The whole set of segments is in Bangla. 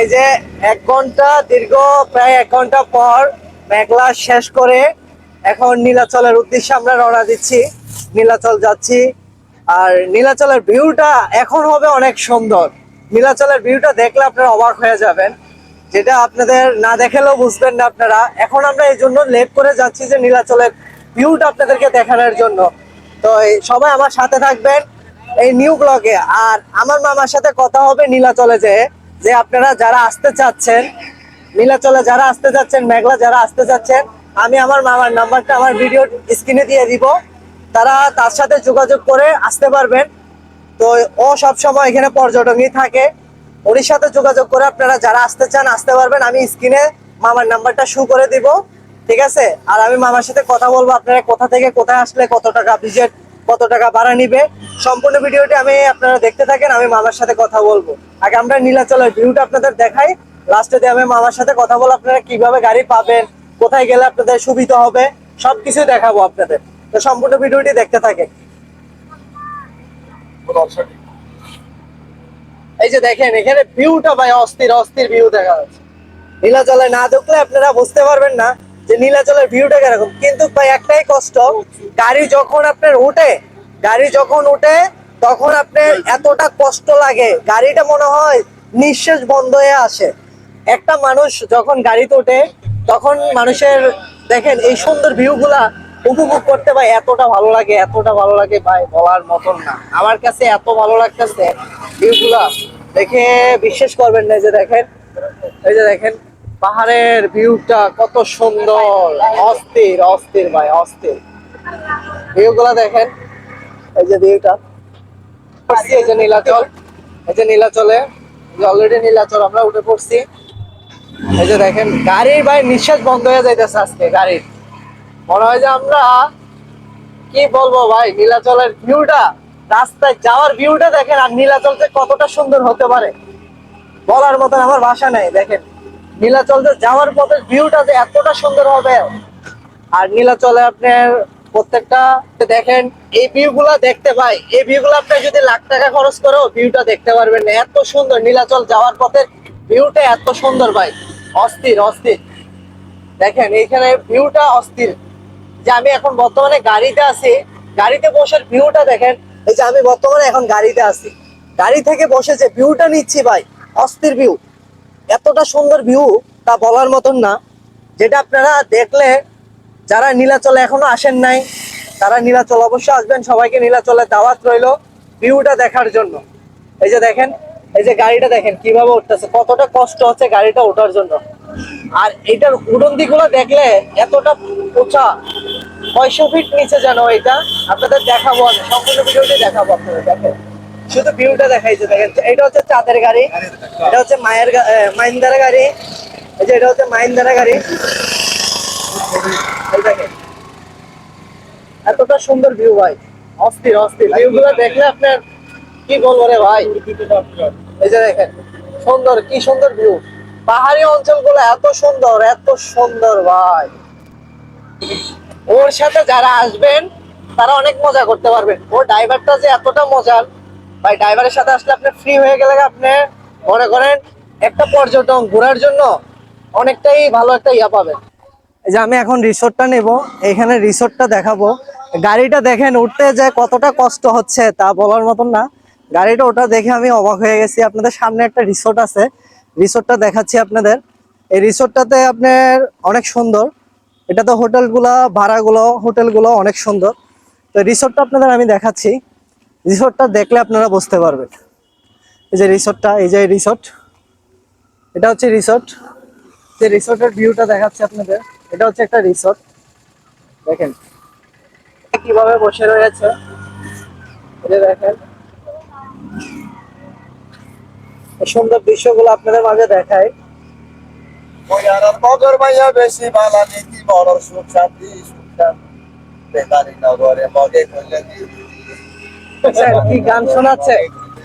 এই যে 1 ঘন্টা দীর্ঘ প্রায় 1 ঘন্টা পর মেঘলা শেষ করে এখন নীলাচলের উদ্দেশ্যে আমরা রওনা দিচ্ছি, নীলাচল যাচ্ছি। আর নীলাচলের ভিউটা এখন হবে অনেক সুন্দর। নীলাচলের ভিউটা দেখলে আপনারা অবাক হয়ে যাবেন, যেটা আপনাদের না দেখালেও বুঝবেন না আপনারা। এখন আমরা এই জন্য লেট করে যাচ্ছি যে নীলাচলের ভিউটা আপনাদেরকে দেখানোর জন্য। তো সবাই আমার সাথে থাকবেন এই নিউ ব্লগে। আর আমার মামার সাথে কথা হবে নীলাচলে যে আপনারা যারা আসতে চাচ্ছেন, নীলাচলে যারা আসতে চাচ্ছেন, মেঘলা যারা আসতে চাচ্ছেন, আমি আমার মামার নাম্বারটা আমার ভিডিও স্ক্রিনে দিয়ে দিব, তারা তার সাথে যোগাযোগ করে আসতে পারবেন। তো ও সব সময় এখানে পর্যটকই থাকে, ওর সাথে যোগাযোগ করে আপনারা যারা আসতে চান আসতে পারবেন। আমি স্ক্রিনে মামার নাম্বারটা শো করে দিব, ঠিক আছে? আর আমি মামার সাথে কথা বলবো, আপনারা কোথা থেকে কোথায় আসলে কত টাকা ভিজিট, কত টাকা ভাড়া নিবে, সম্পূর্ণ ভিডিওটি আমি আপনারা দেখতে থাকেন। আমি মামার সাথে কথা বলবো। আগে আমরা নীলাচলের ভিউটা আপনাদের দেখাই, লাস্টে দিয়ে আমি মামার সাথে কথা বলবো আপনারা কিভাবে গাড়ি পাবেন, কোথায় গেলে আপনাদের সুবিধা হবে, সবকিছু দেখাবো আপনাদের। তো সম্পূর্ণ ভিডিওটি দেখতে থাকেন। এই যে দেখেন এখানে ভিউটা ভাই অস্থির অস্থির ভিউ দেখা যাচ্ছে। নীলাচলে না ঢুকলে আপনারা বুঝতে পারবেন না যে নীলাচলের ভিউটা কিরকম। কিন্তু ভাই একটাই কষ্ট, গাড়ি যখন আপনার উঠে, গাড়ি যখন উঠে তখন আপনার এতটা কষ্ট লাগে, গাড়িটা মনে হয় নিঃশ্বাস বন্ধ হয়ে আসে। একটা মানুষ যখন গাড়িতে ওঠে তখন মানুষের দেখেন এই সুন্দর ভিউ গুলা উপভোগ করতে ভাই এতটা ভালো লাগে, এতটা ভালো লাগে ভাই বলার মতন না। আমার কাছে এত ভালো লাগতেছে ভিউ গুলা দেখে, বিশ্বাস করবেন না। এই যে দেখেন, এই যে দেখেন পাহাড়ের ভিউটা কত সুন্দর, অস্থির অস্থির ভাই অস্থির ভিউ গুলা দেখেন। এই যে ভিউটা, এই যে নীলাচল, এই যে নীলাচলে অলরেডি নীলাচল আমরা উঠে পড়ছি। এই যে দেখেন গাড়ির ভাই নিঃশ্বাস বন্ধ হয়ে যাইতেছে আজকে গাড়ির, মনে হয় যে আমরা কি বলবো ভাই। নীলাচলের ভিউটা, রাস্তায় যাওয়ার ভিউটা দেখেন, আর নীলাচল যে কতটা সুন্দর হতে পারে বলার মতন আমার ভাষা নাই। দেখেন নীলাচল যে যাওয়ার পথে ভিউটা যে এতটা সুন্দর হবে। আর নীলাচলে আপনার প্রত্যেকটা দেখেন এই ভিউ গুলা দেখতে পাই, এই ভিউ গুলো আপনি যদি লাখ টাকা খরচ করেও ভিউটা দেখতে পারবেন না, এত সুন্দর নীলাচল যাওয়ার পথে ভিউটা এত সুন্দর ভাই, অস্থির অস্থির। দেখেন এইখানে ভিউটা অস্থির। যে আমি এখন বর্তমানে গাড়িতে আছি, গাড়িতে বসে ভিউটা দেখেন। এই যে আমি বর্তমানে এখন গাড়িতে আছি, গাড়ি থেকে বসে যে ভিউটা নিচ্ছি ভাই, অস্থির ভিউ, এতটা সুন্দর ভিউ তা বলার মতন না। যেটা আপনারা দেখলে, যারা নীলাচলে এখনো আসেন নাই তারা নীলাচল অবশ্যই আসবেন। সবাইকে নীলাচলের দাওয়াত রইলো ভিউটা দেখার জন্য। এই যে দেখেন, এই যে গাড়িটা দেখেন কিভাবে উঠতেছে, কতটা কষ্ট হচ্ছে গাড়িটা ওঠার জন্য। আর এটার উড়ন্তি গুলো দেখলে এতটা উঁচা, 600 ফিট নিচে যেন। এটা আপনাদের দেখাবো, আমি সম্পূর্ণ ভিডিওটি দেখাবো আপনাদের। দেখেন শুধু ভিউটা দেখাইছে। দেখেন এটা হচ্ছে চাঁদের গাড়ি, এটা হচ্ছে মাহিন্দ্রা গাড়ি, এই যে এটা হচ্ছে মাহিন্দ্রা গাড়ি। এই দেখেন এতটা সুন্দর ভিউ ভাই, অস্থির অস্থির ভিউ গুলো দেখলে আপনার কি বলবো রে ভাই। এই যে দেখেন সুন্দর, কি সুন্দর ভিউ, পাহাড়ি অঞ্চলগুলো এত সুন্দর এত সুন্দর ভাই। ওর সাথে যারা আসবেন তারা অনেক মজা করতে পারবেন। ওর ড্রাইভারটা যে এতটা মজার ভাই, ড্রাইভারের সাথে আসলে আপনি ফ্রি হয়ে গেলে আপনি মনে করেন একটা পর্যটন ঘোরার জন্য অনেকটাই ভালো একটা ইয়া পাবেন। এই যে আমি এখন রিসোর্টটা নেব, এখানে রিসোর্টটা দেখাবো। গাড়িটা দেখেন উঠতে যে কতটা কষ্ট হচ্ছে তা বলার মতন না। গাড়িটা ওটা দেখে আমি অবাক হয়ে গেছি। আপনাদের সামনে একটা রিসোর্ট আছে, রিসোর্টটা দেখাচ্ছি আপনাদের। এই রিসোর্টটাতে আপনার অনেক সুন্দর, এটাতে হোটেলগুলা ভাড়াগুলো হোটেলগুলো অনেক সুন্দর। তো রিসোর্টটা আপনাদের আমি দেখাচ্ছি, রিসোর্টটা দেখলে আপনারা বুঝতে পারবেন। এই যে রিসোর্টটা, এই যে রিসোর্ট, এটা হচ্ছে রিসোর্ট। যে রিসোর্টের ভিউটা দেখাচ্ছি আপনাদের, এটা হচ্ছে একটা রিসোর্ট। দেখেন কিভাবে বসে রয়েছে, এটা দেখেন এই সুন্দর দৃশ্যগুলো আপনাদের মাঝে দেখায়। বেশি বালা নীতি বড় সুখ শান্তি বেকারি নগরে মগে করলে কি গান শোনাচ্ছে।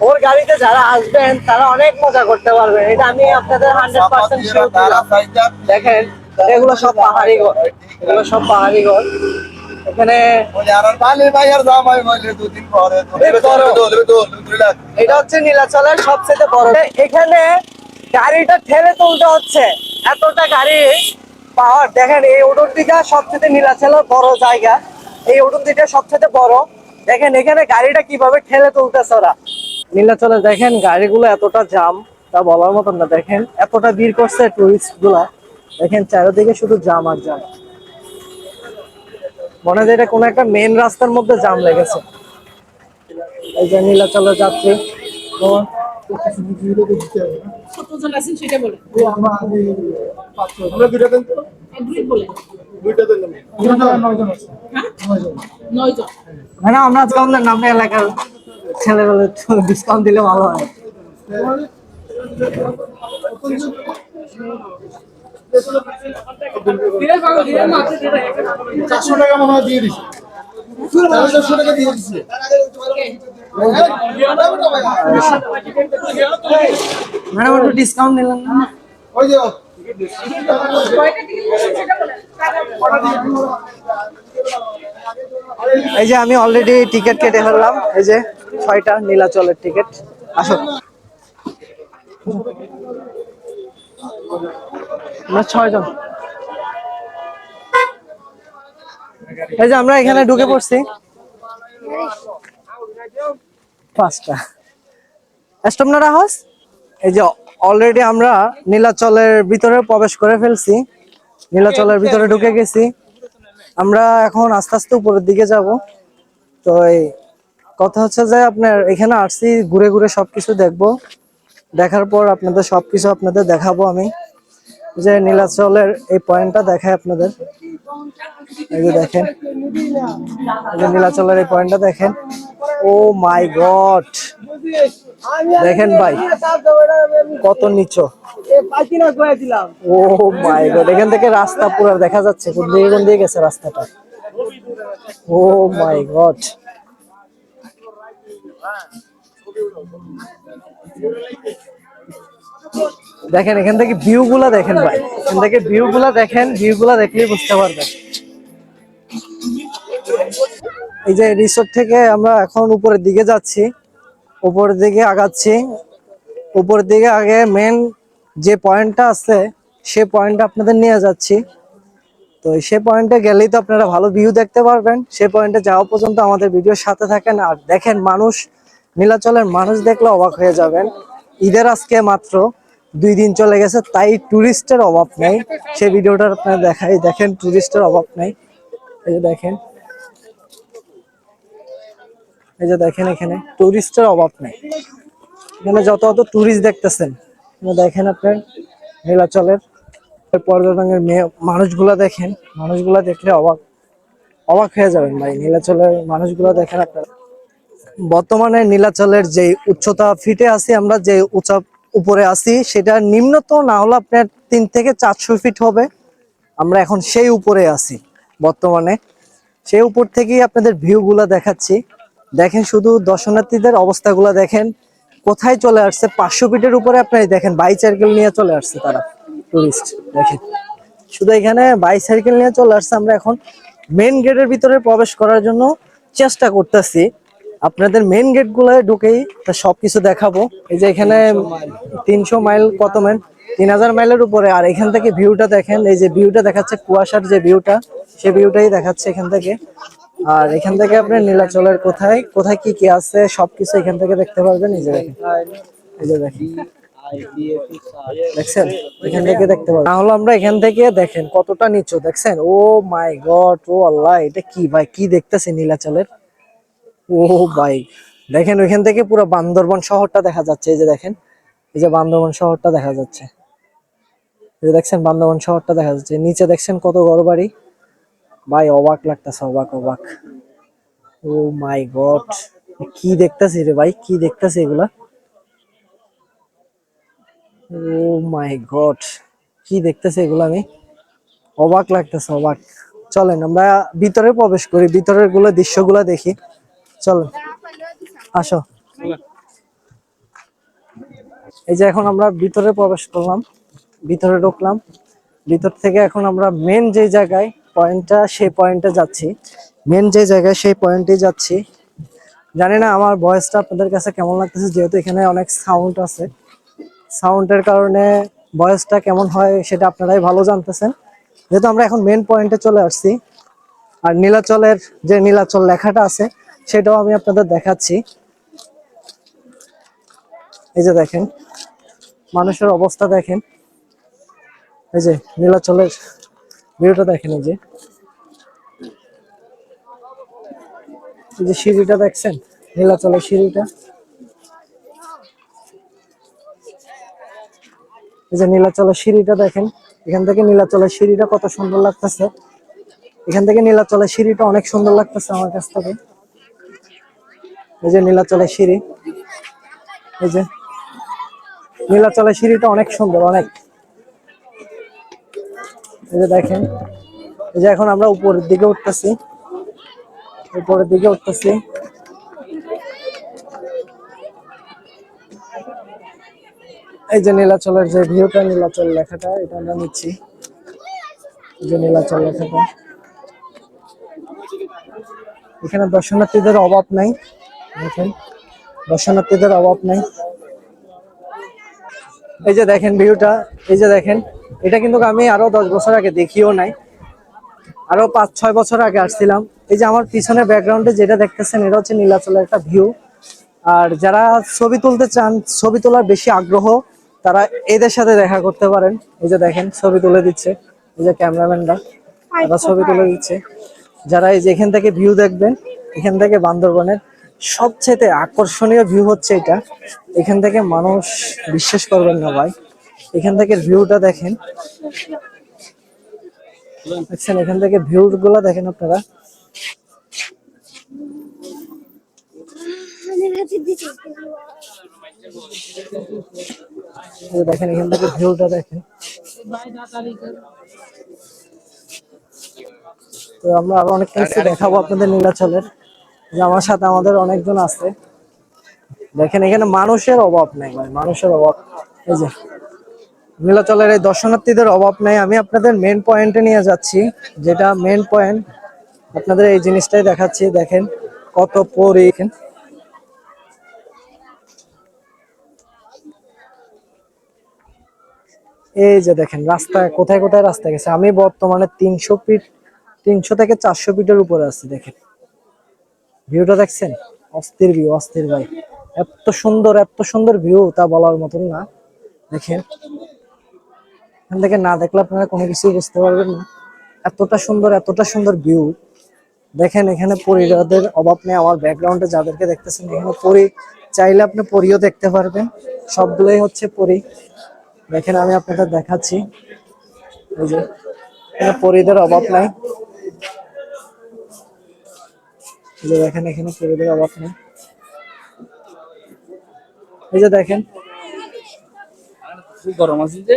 ওর গাড়িতে যারা আসবেন তারা অনেক মজা করতে পারবেন, এটা আমি আপনাদের 100% শিওর দিলাম। দেখেন এগুলো সব পাহাড়ি ঘর, এগুলো সব পাহাড়ি ঘর। এখানে এটা হচ্ছে নীলাচলের সবচেয়ে বড়। এখানে গাড়িটা ঠেলে তুলতে হচ্ছে, এতটা গাড়ি পাওয়ার। দেখেন এই উডুনটিটা সবচেয়ে নীলাচলের বড় জায়গা, এই উডুনটিটা সবচেয়ে বড়। দেখেন এখানে গাড়িটা কিভাবে ঠেলে তুলতেছে ওরা। নীলাচলে দেখেন গাড়িগুলো এতটা জাম, তা বলার মতন না। দেখেন এতটা ভিড় করছে টুরিস্ট গুলা, দেখেন চারিদিকে শুধু জাম আর জাম। মনে হয় যে এটা কোনো একটা মেন রাস্তার মধ্যে জাম লেগেছে। এই যে নীলাচলের যাত্রী। তো কতজন আছেন সেটা বলে। আমরা দুইটা দেন তো। অ্যাগ্রিড বলে। দুইটা দেন না। দুইটা 9 জন আছে। হ্যাঁ 9 জন। ম্যাডাম আমরা আজকে আমাদের নামে এলাকার ছেলেবেলে ডিসকাউন্ট দিলে ভালো হয়। ধীরে ভাগো ধীরে মাত্র ধীরে। 400 টাকা মনে হয় দিয়ে দিছি। 400 টাকা দিয়ে দিছি। ম্যাডাম একটু ডিসকাউন্ট দিলেন না? ওই যে কয়টা টিকিট নিয়েছেন সেটা বলেন। এই যে আমি অলরেডি টিকিট কেটে ফেললাম, এই যে 6টা নীলাচলের টিকিট। আসো আমরা 6 জন। এই যে আমরা এখানে ঢুকে পড়ছি 5টা স্টপনার হাউস। এই যে অলরেডি আমরা নীলাচলের ভিতরে প্রবেশ করে ফেলছি, নীলাচলের ভিতরে ঢুকে গেছি। আমরা এখন আস্তে আস্তে উপরের দিকে যাব। তো এই কথা হচ্ছে যে আপনার এখানে আসছি ঘুরে ঘুরে সবকিছু দেখবো, দেখার পর আপনাদের সবকিছু আপনাদের দেখাবো আমি। যে নীলাচলের এই পয়েন্টটা দেখায় আপনাদের। এই যে দেখেন, এই যে নীলাচলের এই পয়েন্টটা দেখেন। ও মাই গড, দেখেন ভাই কত নিচু। ও মাই গড, এখান থেকে রাস্তা পুরো দেখা যাচ্ছে, কোন দিকে গেছে রাস্তাটা। ও মাই গড, দেখেন এখান থেকে ভিউ গুলা দেখেন ভাই, এখান থেকে ভিউ গুলা দেখেন, ভিউ গুলা দেখলেই বুঝতে পারবেন। এই যে রিসোর্ট থেকে আমরা এখন উপরের দিকে যাচ্ছি, উপরের দিকে আগাচ্ছি। উপরের দিকে আগে মেন যে পয়েন্টটা আছে সে পয়েন্টটা আপনাদের নিয়ে যাচ্ছি। তো সে পয়েন্টে গেলেই তো আপনারা ভালো ভিউ দেখতে পারবেন। সে পয়েন্টে যাওয়া পর্যন্ত আমাদের ভিডিওর সাথে থাকেন। আর দেখেন মানুষ, নীলাচলের মানুষ দেখলে অবাক হয়ে যাবেন। ঈদের আজকে মাত্র 2 দিন চলে গেছে, তাই টুরিস্টের অভাব নেই। সেই ভিডিওটা আপনারা দেখাই, দেখেন টুরিস্টের অভাব নেই। এই যে দেখেন, এই যে দেখেন এখানে টুরিস্টের অভাব নেই। এখানে যত টুরিস্ট দেখতেছেন, দেখেন আপনার নীলাচলের পর্যটনের মানুষগুলা দেখেন, মানুষগুলা দেখলে অবাক অবাক হয়ে যাবেন ভাই। নীলাচলের মানুষগুলা দেখেন আপনারা। বর্তমানে নীলাচলের যে উচ্চতা ফিটে আছি আমরা, যে উঁচা উপরে আছি, সেটা নিম্নত না হলে আপনার 3 থেকে 400 ফিট হবে। আমরা এখন সেই উপরে আছি বর্তমানে। সেই উপর থেকেই আপনাদের ভিউ গুলা দেখাচ্ছি। দেখেন শুধু দর্শনার্থীদের অবস্থাগুলা দেখেন, কোথায় চলে আসছে। 500 ফিটের উপরে আপনারা দেখেন বাইসাইকেল নিয়ে চলে আসছে তারা, টুরিস্ট দেখেন। শুধু এখানে বাইসাইকেল নিয়ে চলে আসছে। আমরা এখন মেন গেটের ভিতরে প্রবেশ করার জন্য চেষ্টা করতেছি। আপনাদের মেন গেট গুলোয় ঢুকেই তা সবকিছু দেখাবো। এই যে এখানে 300 মাইল, কত মাইল, 3000 মাইলের উপরে। আর এখান থেকে ভিউটা দেখেন, এই যে ভিউটা দেখাচ্ছে কুয়াশার যে ভিউটা, সেই ভিউটাই দেখাচ্ছে এখান থেকে। আর এখান থেকে আপনি নীলাচলের কোথায় কোথায় কি কি আছে সবকিছু এখান থেকে দেখতে পারবেন। এই যে দেখেন, এই যে দেখেন, দেখছেন, এখান থেকে দেখতে পারবেন। তাহলে আমরা এখান থেকে দেখেন কতটা নিচু, দেখছেন। ও মাই গড, ও আল্লাহ, এটা কি ভাই, কি দেখতেছি নীলাচলের। ও ভাই দেখেন, ওইখান থেকে পুরো বান্দরবন শহরটা দেখা যাচ্ছে। এই যে দেখেন, এই যে বান্দরবন শহরটা দেখা যাচ্ছে। এই যে দেখছেন বান্দরবন শহরটা দেখা যাচ্ছে। নিচে দেখছেন কত ঘরবাড়ি ভাই, অবাক লাগতেছে, অবাক অবাক। ও মাই গড, কি দেখতেছি রে ভাই, কি দেখতেছি এগুলা। ও মাই গড, কি দেখতেছি এগুলো, আমি অবাক লাগতেছে, অবাক। চলেন আমরা ভিতরে প্রবেশ করি, ভিতরের গুলো দৃশ্যগুলো দেখি। চলেন, আসো। এই যে এখন আমরা ভিতরে প্রবেশ করলাম, ভিতরে ঢুকলাম। ভিতর থেকে এখন আমরা মেন যে জায়গায় পয়েন্টটা, সেই পয়েন্টে যাচ্ছি। মেন যে জায়গায় সেই পয়েন্টে যাচ্ছি। জানি না আমার ভয়েসটা আপনাদের কাছে কেমন লাগতেছে, যেহেতু এখানে অনেক সাউন্ড আছে। সাউন্ডের কারণে ভয়েসটা কেমন হয় সেটা আপনারাই ভালো জানতেছেন। যেহেতু আমরা এখন মেন পয়েন্টে চলে আসছি, আর নীলাচলের যে নীলাচল লেখাটা আছে সেটাও আমি আপনাদের দেখাচ্ছি। এই যে দেখেন মানুষের অবস্থা দেখেন, এই যে নীলাচলের ভিউটা দেখেন, এই যে সিঁড়িটা দেখছেন, নীলাচলের সিঁড়িটা, এই যে নীলাচলের সিঁড়িটা দেখেন। এখান থেকে নীলাচলের সিঁড়িটা কত সুন্দর লাগতেছে, এখান থেকে নীলাচলের সিঁড়িটা অনেক সুন্দর লাগতেছে আমার কাছ থেকে। এই যে নীলাচলের সিঁড়ি, এই যে নীলাচলের সিঁড়িটা অনেক সুন্দর, অনেক। এই যে দেখেন, এই যে এখন আমরা উপরের দিকে উঠতেছি, উপরের দিকে উঠতেছি। এই যে নীলাচলের যে ভিউটা, নীলাচল লেখাটা এটা আমরা নিচ্ছি, এই যে নীলাচল লেখাটা। এখানে দর্শনার্থীদের অভাব নাই, দেখেন দর্শনার্থীদের অভাব নাই। এই যে দেখেন ভিউটা, এই যে দেখেন, এটা কিন্তু আমি আরো 10 বছর আগে দেখিও নাই, আরো 5-6 বছর আগে আসছিলাম। এই যে আমার পিছনে ব্যাকগ্রাউন্ডে যেটা দেখতেছেন এটা হচ্ছে নীলাচলের একটা ভিউ। আর যারা ছবি তুলতে চান, ছবি তোলার বেশি আগ্রহ, তারা এদের সাথে দেখা করতে পারেন। এই যে দেখেন ছবি তুলে দিচ্ছে, এই যে ক্যামেরাম্যানরা তারা ছবি তুলে দিচ্ছে। যারা এই যে এখান থেকে ভিউ দেখবেন, এখান থেকে বান্দরবনের সবচেয়ে আকর্ষণীয় ভিউ হচ্ছে এটা। এখান থেকে মানুষ, বিশ্বাস করবেন না ভাই, এখান থেকে ভিউটা দেখেন, দেখছেন এখান থেকে ভিউ গুলা দেখেন আপনারা। এই যে দেখেন এখান থেকে ভিউটা দেখেন। তো আমরা আরো অনেক কিছু দেখাবো আপনাদের নীলাচলের, যে আমার সাথে আমাদের অনেকজন আছে। দেখেন এখানে মানুষের অভাব নেই ভাই, মানুষের অভাব। এই যে নীলাচলের এই দর্শনার্থীদের অভাব নেই। আমি আপনাদের মেন পয়েন্টে নিয়ে যাচ্ছি, যেটা মেন পয়েন্ট, আপনাদের এই জিনিসটাই দেখাচ্ছি। দেখেন কত পরি, এই যে দেখেন রাস্তা কোথায় কোথায় রাস্তা গেছে। আমি বর্তমানে 300 ফিট, 300 থেকে 400 ফিটের উপরে আছি। দেখেন ভিউটা দেখছেন, অস্থির ভিউ, অস্থির ভাই। এত সুন্দর, এত সুন্দর ভিউ তা বলার মতন না। দেখেন এখান থেকে না দেখলে আপনারা কোনো কিছুই বুঝতে পারবেন না, এতটা সুন্দর, এতটা সুন্দর ভিউ। দেখেন এখানে পরিদের অভাব নেই। আমার ব্যাকগ্রাউন্ডে যাদেরকে দেখতেছেন, এখানে পরি, চাইলে আপনি পরিও দেখতে পারবেন, সবগুলোই হচ্ছে পরি। দেখেন আমি আপনাদের দেখাচ্ছি, এই যে এখানে পরিদের অভাব নাই। এই যে দেখেন এখানে পরিদের অভাব নেই। এই যে দেখেন গরম আছে যে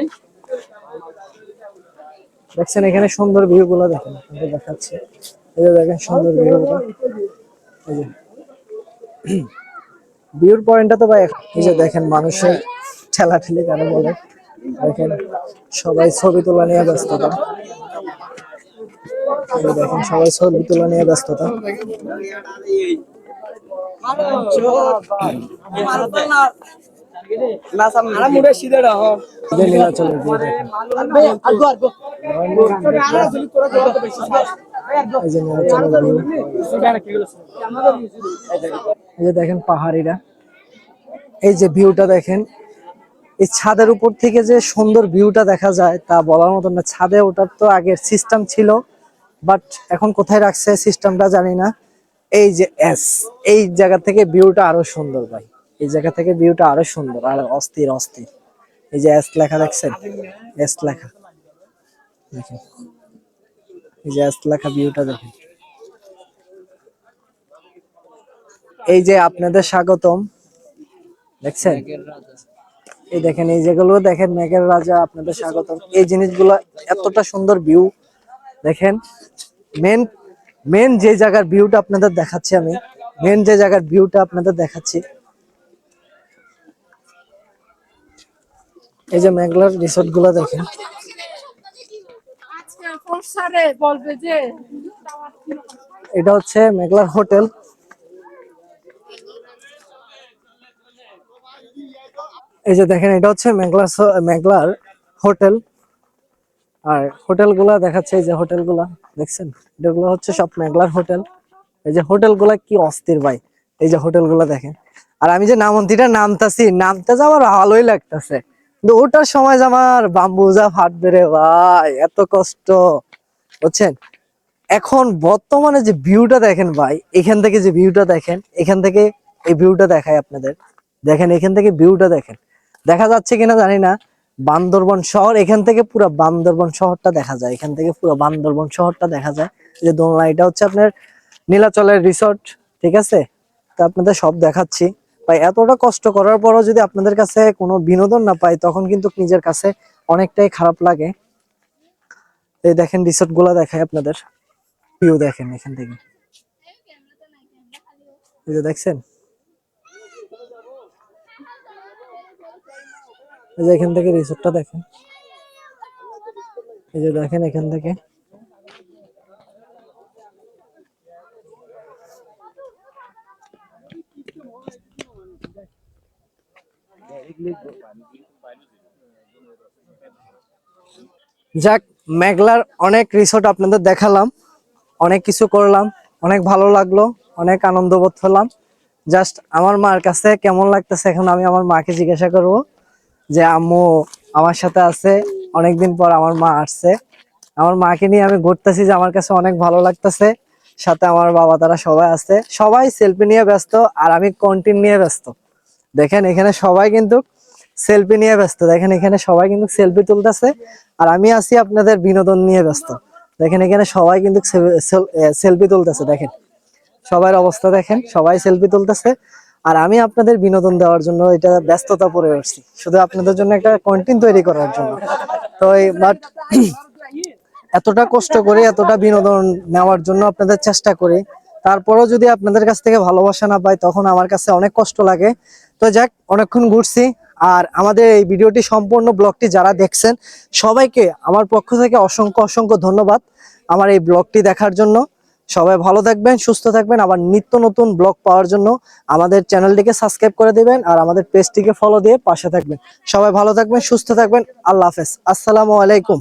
দেখছেন এখানে সুন্দর ভিউ গুলো দেখেন, আপনাদের দেখাচ্ছি। এই যে দেখেন সুন্দর ভিউ গুলো, এই যে ভিউর পয়েন্টটা তো ভাই। এই যে দেখেন মানুষের ঠেলাঠেলি কেন বলে, দেখেন সবাই ছবি তোলা নিয়ে ব্যস্ততা। এই যে দেখেন সবাই ছবি তোলা নিয়ে ব্যস্ততা। এই যে নীলাচলের ভিউ দেখেন, এই যে নীলাচলের ভিউ, এই যে দেখেন পাহাড়িরা, এই যে ভিউটা দেখেন। এই ছাদের উপর থেকে যে সুন্দর ভিউটা দেখা যায় তা বলার মতন না। ছাদে ওঠার তো আগের সিস্টেম ছিল, বাট এখন কোথায় রাখছে সিস্টেমটা জানি না। এই যে এস, এই জায়গা থেকে ভিউটা আরো সুন্দর ভাই, এই জায়গা থেকে ভিউটা আরো সুন্দর আর অস্থির, অস্থির। এই যে এস লেখা দেখছেন, এস লেখা দেখেন, এই যে এস লেখা ভিউটা দেখেন। এই যে আপনাদের স্বাগতম, দেখছেন এই দেখেন, এই যেগুলো দেখেন মেঘের রাজা, আপনাদের স্বাগতম। এই জিনিসগুলো এতটা সুন্দর ভিউ দেখেন। মেন মেন যে জায়গার ভিউটা আপনাদের দেখাচ্ছি, আমি মেন যে জায়গার ভিউটা আপনাদের দেখাচ্ছি। এই যে মেঘলার রিসোর্ট গুলো দেখেন, বলবে যে এটা হচ্ছে মেঘলার হোটেল। এই যে দেখেন এটা হচ্ছে মেঘলার হোটেল। আর হোটেল গুলা দেখাচ্ছে, এই যে হোটেল গুলা দেখছেন, এগুলো হচ্ছে সব মেঘলার হোটেল। এই যে হোটেল গুলা কি অস্থির ভাই, এই যে হোটেল গুলা দেখেন। আর আমি যে নামন্তিটা নামতে যাওয়ার ভালোই লাগতেছে, কিন্তু ওটার সময় যে আমার বাম্বুজা ফাটবে রে ভাই, এত কষ্ট, বুঝছেন। এখন বর্তমানে যে ভিউটা দেখেন ভাই, এখান থেকে যে ভিউটা দেখেন, এখান থেকে এই ভিউটা দেখায় আপনাদের, দেখেন এখান থেকে ভিউটা দেখেন, দেখা যাচ্ছে কিনা জানি না। বান্দরবন শহর এখান থেকে পুরো বান্দরবন শহরটা দেখা যায়, এখান থেকে পুরো বান্দরবন শহরটা দেখা যায়। এই যে দোলনা, এটা হচ্ছে আপনার নীলাচলের রিসোর্ট, ঠিক আছে। তো আপনাদের সব দেখাচ্ছি ভাই। এতটা কষ্ট করার পরও যদি আপনাদের কাছে কোনো বিনোদন না পাই, তখন কিন্তু নিজের কাছে অনেকটাই খারাপ লাগে। এই দেখেন রিসোর্ট গুলা দেখায় আপনাদের, ভিউ দেখেন এখান থেকে, এই যে দেখছেন, এই যে এখান থেকে রিসোর্টটা দেখেন, এই যে দেখেন এখান থেকে। যাক, মেঘলার অনেক রিসোর্ট আপনাদের দেখালাম, অনেক কিছু করলাম, অনেক ভালো লাগলো, অনেক আনন্দ বোধ হলাম। জাস্ট আমার মার কাছে কেমন লাগতেছে এখন আমি আমার মাকে জিজ্ঞাসা করব, যে আম্মু আমার সাথে আছে, অনেকদিন পর আমার মা আসছে, আমার মাকে নিয়ে আমি ঘুরতেছি, যে আমার কাছে অনেক ভালো লাগতেছে। সাথে আমার বাবা তারা সবাই আছে, সবাই সেলফি নিয়ে ব্যস্ত, আর আমি কন্টেন্ট নিয়ে ব্যস্ত। দেখেন এখানে সবাই কিন্তু সেলফি নিয়ে ব্যস্ত, দেখেন এখানে সবাই কিন্তু সেলফি তুলতেছে, আর আমি আছি আপনাদের বিনোদন নিয়ে ব্যস্ত। দেখেন এখানে সবাই কিন্তু সেলফি তুলতেছে, দেখেন সবার অবস্থা দেখেন, সবাই সেলফি তুলতেছে। আর আমি আপনাদের বিনোদন দেওয়ার জন্য এটা ব্যস্ততা পড়ে উঠছি, শুধু আপনাদের জন্য একটা কন্টেন্ট তৈরি করার জন্য। তো বাট এতটা কষ্ট করি, এতটা বিনোদন নেওয়ার জন্য আপনাদের চেষ্টা করি, তারপরেও যদি আপনাদের কাছ থেকে ভালোবাসা না পাই, তখন আমার কাছে অনেক কষ্ট লাগে। তো যাক, অনেকক্ষণ ঘুরছি। আর আমাদের এই ভিডিওটি সম্পূর্ণ ব্লগটি যারা দেখছেন, সবাইকে আমার পক্ষ থেকে অসংখ্য অসংখ্য ধন্যবাদ আমার এই ব্লগটি দেখার জন্য। সবাই ভালো থাকবেন, সুস্থ থাকবেন। আবার নিত্য নতুন ব্লগ পাওয়ার জন্য আমাদের চ্যানেলটিকে সাবস্ক্রাইব করে দিবেন, আর আমাদের পেজটিকে ফলো দিয়ে পাশে থাকবেন। সবাই ভালো থাকবেন, সুস্থ থাকবেন। আল্লাহ হাফেজ, আসসালামু আলাইকুম।